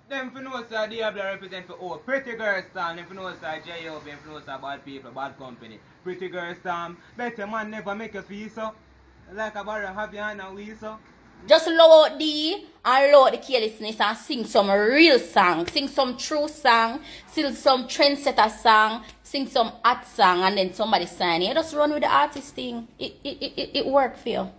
them for know say Diablo represent for all. Pretty girl song, them for know say J.O.B. them for know say bad people, bad company. Pretty girl song, better man never make you feel so. Like a barrel have your hand and we so. Just low out the and low out the carelessness and sing some real song. Sing some true song. Sing some trendsetter song. Sing some hot song and then somebody sign it. Just run with the artist thing. It work for you.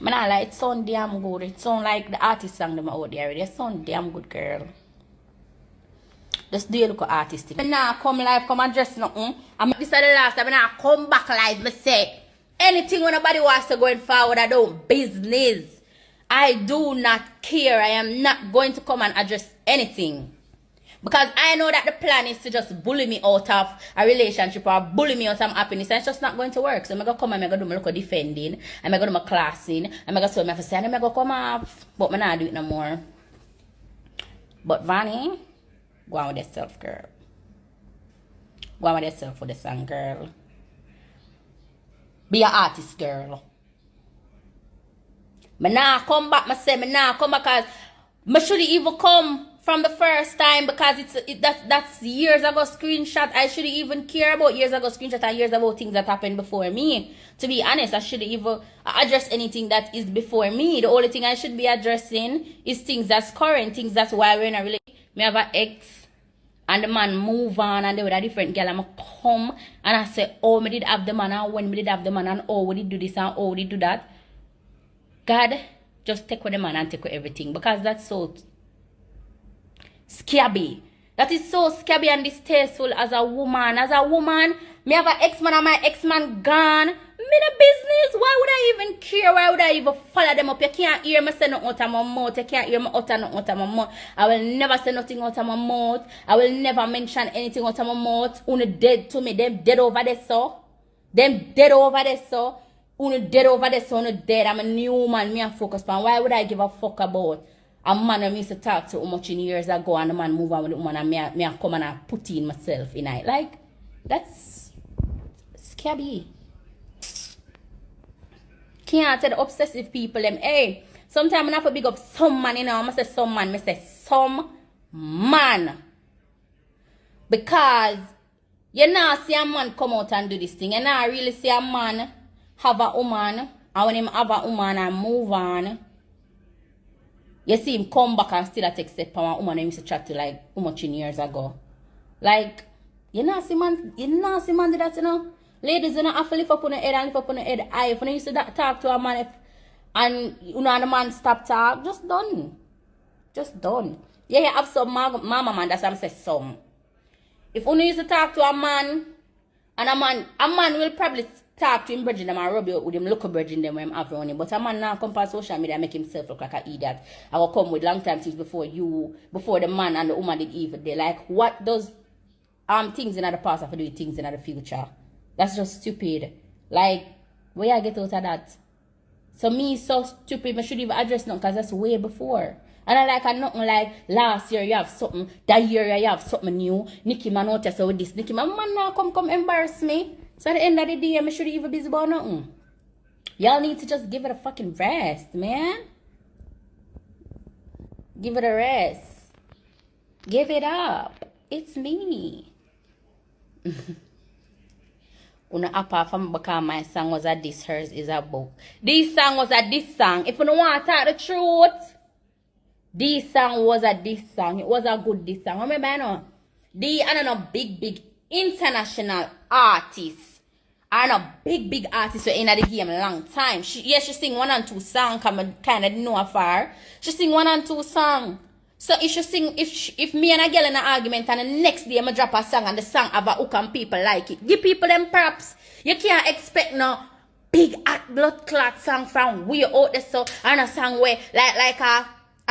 Man, I like it sound damn good. It sound like the artist song them out there already. It sound damn good, girl. Just do you look at artistic. I'm not come live, come and dress nothing. This is the last time I come back live, me say. Anything when nobody wants to going forward, I don't business. I do not care. I am not going to come and address anything. Because I know that the plan is to just bully me out of a relationship or bully me out of happiness. And it's just not going to work. So I'm going to come and I'm going to do my local defending. I'm going to do my classing. I'm going to say my say and I'm going to come off. But I'm not do it no more. But Vanny, go on with yourself, girl. Go on with yourself for the song, girl. Be an artist, girl. Me nah come back, me say me nah come back because me should even come from the first time because that's years ago screenshot. I shouldn't even care about years ago screenshot and years about things that happened before me. To be honest, I shouldn't even address anything that is before me. The only thing I should be addressing is things that's current, things that's why we're in a relationship. Me have an ex. And the man move on and they with a different girl. I'm come and I say, oh, me did have the man and when me did have the man and oh, we did do this and oh, we did do that. God, just take with the man and take with everything because that's so scabby. That is so scabby and distasteful as a woman. As a woman, me have an ex-man and my ex-man gone. Me the business. Why would I even care? Why would I even follow them up? You can't hear me say nothing out of my mouth. You can't hear me utter nothing out of my mouth. I will never say nothing out of my mouth. I will never mention anything out of my mouth. Unu dead to me. Them dead over there, so. Them dead over there, so. Unu dead over there, so. Unu dead. I'm a new man. Me a focus on. Why would I give a fuck about a man I used to talk to much in years ago and the man move on with the woman and me a come and I put in myself in it. Like, that's scabby. Can't tell the obsessive people them, hey, sometimes I have to big up some man, you know. I say some man, I say some man. Because you not see a man come out and do this thing. You not really see a man have a woman, and when him have a woman and move on, you see him come back and still take step from a woman he used to chat to like how much years ago. Like, you not see man do that, you know. Ladies, you don't have to lift up on your head and lift up on your head high. If you used to talk to a man and you know and the man stop talk, just done. Just done. Yeah, you have some mama man, that's what I'm saying some. If you used to talk to a man and a man will probably talk to him bridging them and rub you with him local bridging them when him have on him. But a man now come on social media and make himself look like an idiot. I will come with long time things before the man and the woman did even there. Like what does things in the past have to do with things in the future? That's just stupid. Like, where I get out of that? So me so stupid, I should even address nothing because that's way before. And I like nothing like last year you have something, that year you have something new. Nikki man out there with this. Nikki man now come embarrass me. So at the end of the day, I should even busy about nothing. Y'all need to just give it a fucking rest, man. Give it a rest. Give it up. It's me. Una apart from because my song was a this, hers is a book. This song was a this song. If you don't want to talk the truth, this song was a this song. It was a good this song. Remember, I know, I don't know, big international artists. I know big artists were in the game a long time. She sing 1 and 2 songs. I kind of know her. She sing 1 and 2 songs. So if she sing, if me and a girl in an argument and the next day I drop a song and the song have a hook and people like it, give people them props. You can't expect no big blood clot song from way out there so and a song where like a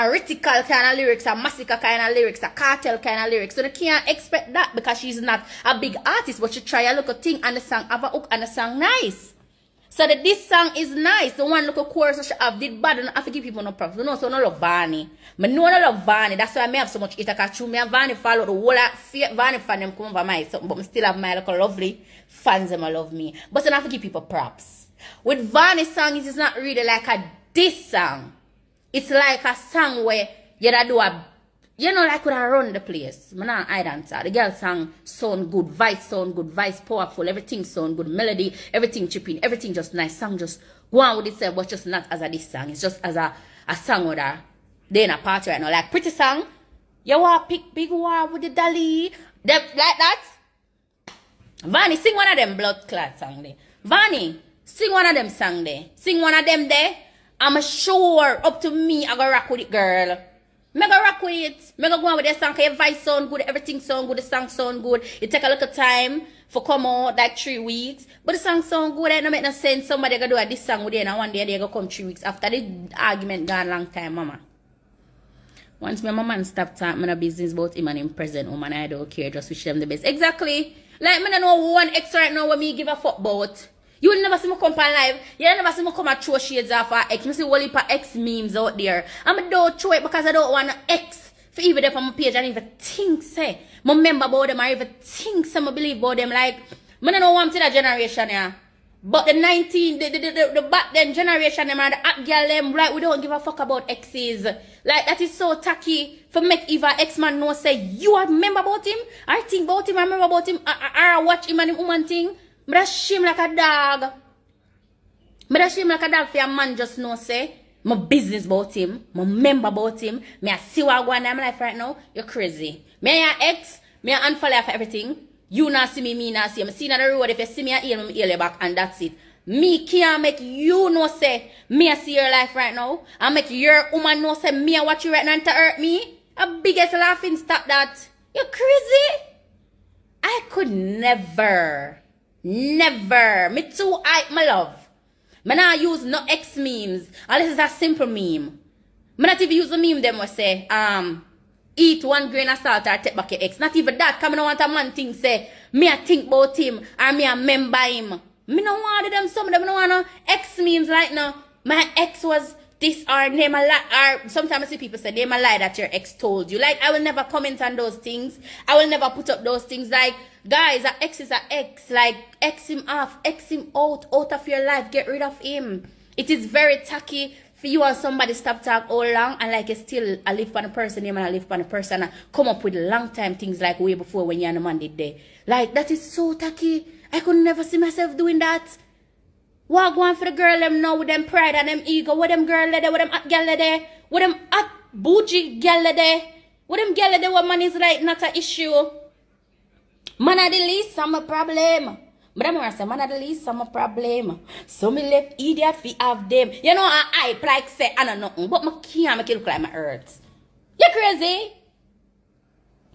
radical kind of lyrics, a massacre kind of lyrics, a cartel kind of lyrics. So they can't expect that because she's not a big artist, but she try a little thing and the song have a hook and the song nice. So that this song is nice. The one little chorus she have did bad and I have to give people no props. No, so no love Ivany. I know I love Ivany. That's why I may have so much it because me and Ivany follow the whole Ivany fan them come over my something, but I still have my little lovely fans them love me. But I have to give people props. With Ivany's song, it is not really like a diss song. It's like a song where you do a you know, like when I run the place. I'm not I dancer. The girl sang sound good, voice powerful, everything sound good, melody, everything chipping, everything just nice. Song just go on with itself, but just not as a this song. It's just as a song with her. They in a party right now. Like pretty song. You want pick big war with the dolly. Like that. Vani, sing one of them blood clot song there. Vani, sing one of them song there. Sing one of them there. I'm sure up to me I go rock with it, girl. Mega rock with it. Mega go on with that song. Your voice sound good. Everything sound good. The song sound good. It take a little time for come out, like 3 weeks. But the song sound good. It don't make no sense. Somebody gonna do this song with you and one day they gonna come 3 weeks after the argument gone long time, mama. Once my man stop talking my business about him and him present woman, I don't care. Just wish them the best. Exactly. Like me don't know one ex right now what me give a fuck about. You will never see me come on live. You will never see me come and throw shades off our ex. I see whole heap of ex memes out there. And I don't throw it because I don't want an ex for even there on my page and even think say. I remember about them or even think some believe about them. Like, I don't know what I'm to that generation here. But the the back then generation them and the hot girl them, like we don't give a fuck about exes. Like that is so tacky for make even ex-man know say you remember about him? I think about him, I remember about him, I watch him and him woman thing. But that shame like a dog. But that shame like a dog for a man just know say my business about him, my member about him, me I see what going on in my life right now, you're crazy. Me and your ex, me I unfollow for everything. You not see me, me not see you. I see on the road, if you see me, I heal you back and that's it. Me can't make you know say me I see your life right now. I make your woman know say me I watch you right now to hurt me. A biggest laughing stop that. You're crazy. I could never. Me too hype, my love. Me not use no X memes. Unless it's a simple meme. Me not even use a meme them will say, eat 1 grain of salt or take back your ex. Not even that. Cause me don't want a man think say, me I think about him or me I remember him. Me don't want them, some of them don't want no X memes like now. My ex was this or name a lie. Or sometimes I see people say, name a lie that your ex told you. Like, I will never comment on those things. I will never put up those things. Like, guys, an ex is an ex. Like, X him off, X him out of your life. Get rid of him. It is very tacky for you and somebody stop talk all long and like you still a live on a person name and I live on a person and come up with long time things like way before when you and the man did there. Like, that is so tacky. I could never see myself doing that. What going for the girl them now with them pride and them ego? What them girl there? What them hot girl there? What them hot bougie girl there? What them girl there? What man is like not an issue? Man at the least some a problem. But I'm say man at the least some a problem. So me left idiot fi have them. You know I hype like say I know nothing, but me can't make it look like my hurts. You crazy?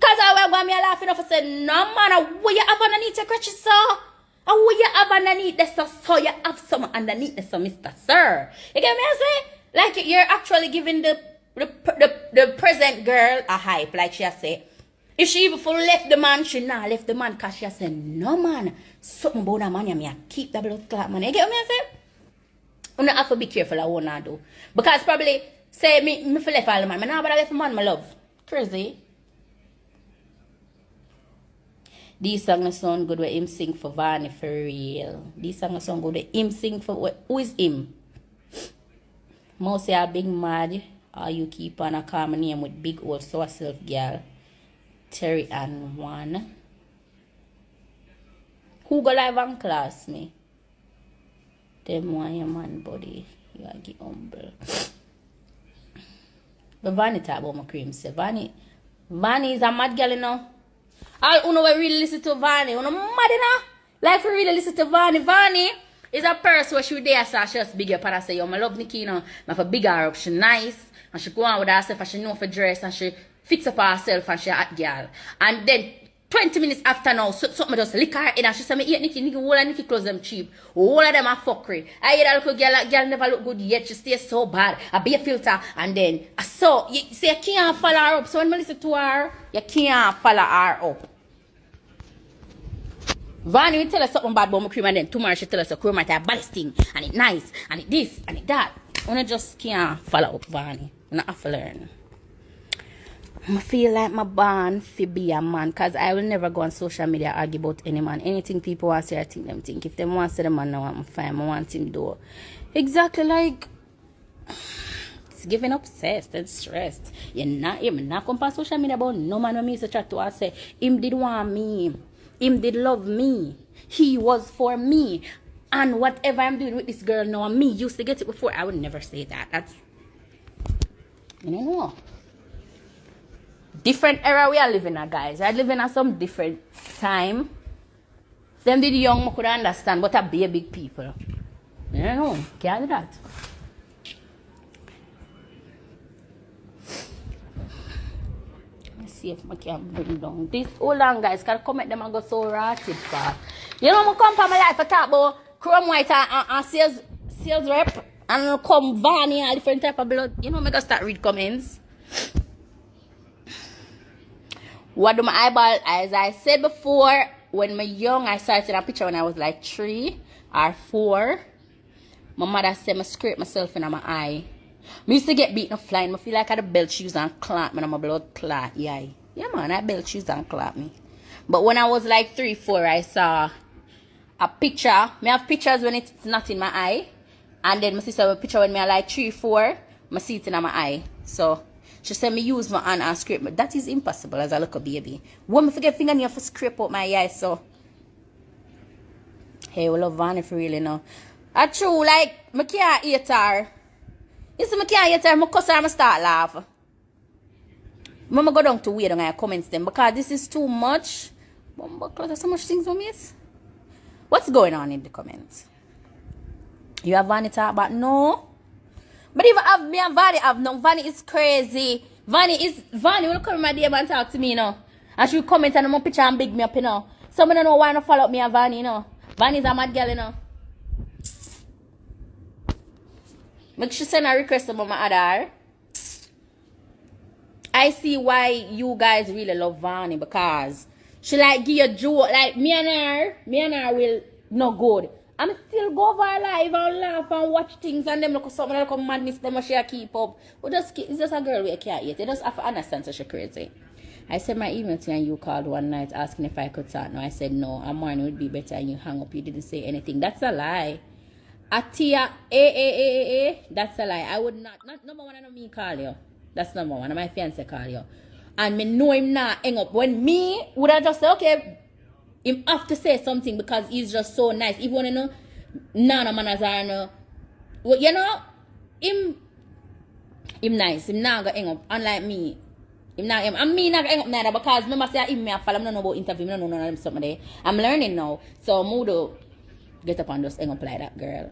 Cause I want me laughing off and say no man, what you have underneath your crutches, sir? And what you have underneath this, so you have some underneath this, Mr. Sir. You get me? I say, like you're actually giving the present girl a hype, like she say. If she even full left the man, she not left the man, cause she say, no man, something about that man, you may keep the blood clot man. You get me? I say, you have to be careful of what I do, because probably say me feel left all the man, but now but I left the man, my love. Crazy. These songs sound good when him sing for Ivany for real. These songs sound good when him sing for who is him? Most say a big mad or you keep on a common name with big old so self girl. Terry and one. Who go live on class me? Them one your man body. You are get humble. But Ivany talk about my cream say Ivany is a mad girl, you know. All who know really listen to Ivany, who know mad enough. Like for really listen to Ivany. Ivany is a person where she would there, so she just big up and I say, yo, I love Nikki, you know. I for big her up, she nice. And she go on with herself and she know for dress and she fix up herself and she a hot girl. And then 20 minutes after now, something just lick her in and she say, me eat Nikki, all of Nikki clothes them cheap. All of them are fuckery. I hear that little girl never look good yet. She stays so bad. I be a filter. And then, so, you see, you can't follow her up. So when I listen to her, you can't follow her up. Ivany will tell us something bad about my cream and then tomorrow she tell us a cream might have best thing and it nice and it this and it that. I just can't follow up Ivany. I have to learn. I feel like my born to be a man because I will never go on social media argue about any man. Anything people want to say, I think them think. If they want to say the man, I want to find, I want him do. Exactly like Giving obsessed and stressed. You're not come on social media about no man when me used to chat to her say, him did want me. Him did love me. He was for me. And whatever I'm doing with this girl now, me used to get it before. I would never say that. That's, you know. Different era we are living in, guys. I live in some different time. Them did young, I could understand, but I be a big people. You know, can't do that. Let's see if I can bring down this. Hold on, guys, because comment them and go so rotted fast. You know, I come from my life to talk about Chrome White and sales rep. And come Ivany and different type of blood. You know, I gotta start read comments. What do my eyeball? As I said before, when I young, I started a picture when I was like 3 or 4. My mother said I scrape myself in my eye. I used to get beaten up flying. I feel like I had a belt shoes and clot me. I'm a blood clot. Yeah, man, I belt shoes and clot me. But when I was like 3, 4, I saw a picture. I have pictures when it's not in my eye. And then my sister have a picture when I like 3, 4. I see it in my eye. So she said me use my hand and scrape. But that is impossible as a little baby. When I forget fingernail for scrape out my eye. So hey, we love Ivany for really now. I true, like, I can't eat her. You see, I can't eat her, I cuss her and I start laugh. I'm go down to wait and I comments them because this is too much. There's so much things for me. What's going on in the comments? You have Ivany talk about no? But even have me and Ivany have no. Ivany is crazy. Ivany will come in my DM and talk to me, you know. And she will comment on my picture and big me up, you know. Some don't know why not follow up me and Ivany, you know. Ivany is a mad girl, you know. Make sure send a request to Mama Adar. I see why you guys really love Ivany because she like give you a joke. Like me and her will not good. I'm still go over live and laugh and watch things and them look something like madness them she keep up. But it's just a girl we can't eat. You just have to understand so she crazy. I sent my email to you and you called one night asking if I could talk. No, I said no. A morning would be better and you hung up. You didn't say anything. That's a lie. Atia, that's a lie. I would not number one, I know me call you. That's number one. My fiancé call you. And me know him not hang up. When me would I just say, okay, him have to say something because he's just so nice. Even when you know, none of manners are no. Well, you know, him nice. Him not gonna hang up. Unlike me. Him not him. And me not hang up neither because me must say him me a follow. I don't know about interview. I don't know none of them something there. I'm learning now. So Modo get up and just hang up like that girl.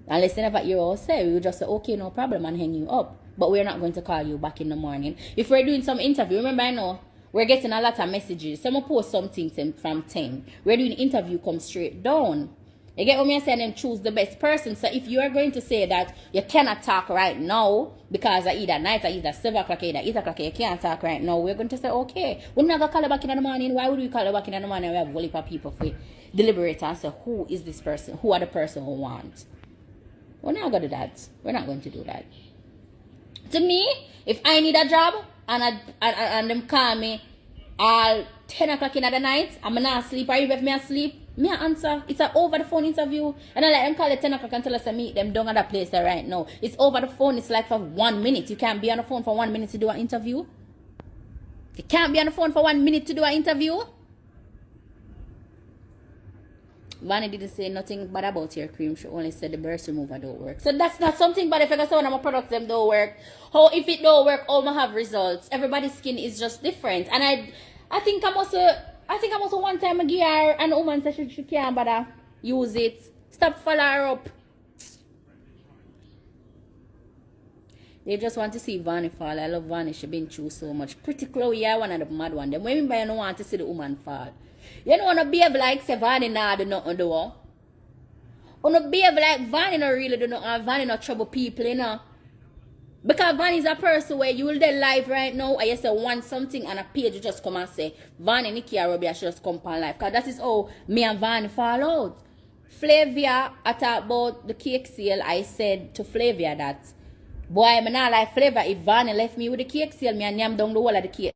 Unless they never hear us say, we will just say, okay, no problem, and hang you up. But we're not going to call you back in the morning. If we're doing some interview, remember I know, we're getting a lot of messages. Someone post something from 10. We're doing interview, come straight down. You get what I'm saying? And choose the best person. So if you are going to say that you cannot talk right now, because at either night, or either 7 o'clock, either 8 o'clock, you can't talk right now, we're going to say, okay, we're not going to call you back in the morning. Why would we call you back in the morning? We have a whole heap of people for deliberate and say, who is this person? Who are the person who wants? We're not going to do that. We're not going to do that. To me, if I need a job and them call me all 10 o'clock in the night, I'm not asleep, or even if me asleep, me answer. It's an over the phone interview. And I let them call it 10 o'clock and tell us to meet them down at that place there right now. It's over the phone. It's like for 1 minute. You can't be on the phone for 1 minute to do an interview. You can't be on the phone for 1 minute to do an interview. Ivany didn't say nothing bad about your cream. She only said the burst remover don't work. So that's not something bad if I say one of my products them don't work. How if it don't work, all my have results. Everybody's skin is just different. And I think I'm also one time I give her and a woman said she can't bother use it. Stop follow her up. They just want to see Ivany fall. I love Ivany. She been through so much. Pretty Chloe, I one of the mad one. Them women don't want to see the woman fall. You don't want to behave like Ivany nah do nothing do. You want to behave like Ivany no really do nothing. Ivany no trouble people, you know. Because Ivany is a person where you will there live right now and you say want something and a page you just come and say Ivany, Nikki and Robbie should just come on live. Because that is how me and Ivany fall out. Flavia, I talked about the cake sale. I said to Flavia that boy, I'm not like Flavia. If Ivany left me with the cake sale, me and yam down the whole of the cake.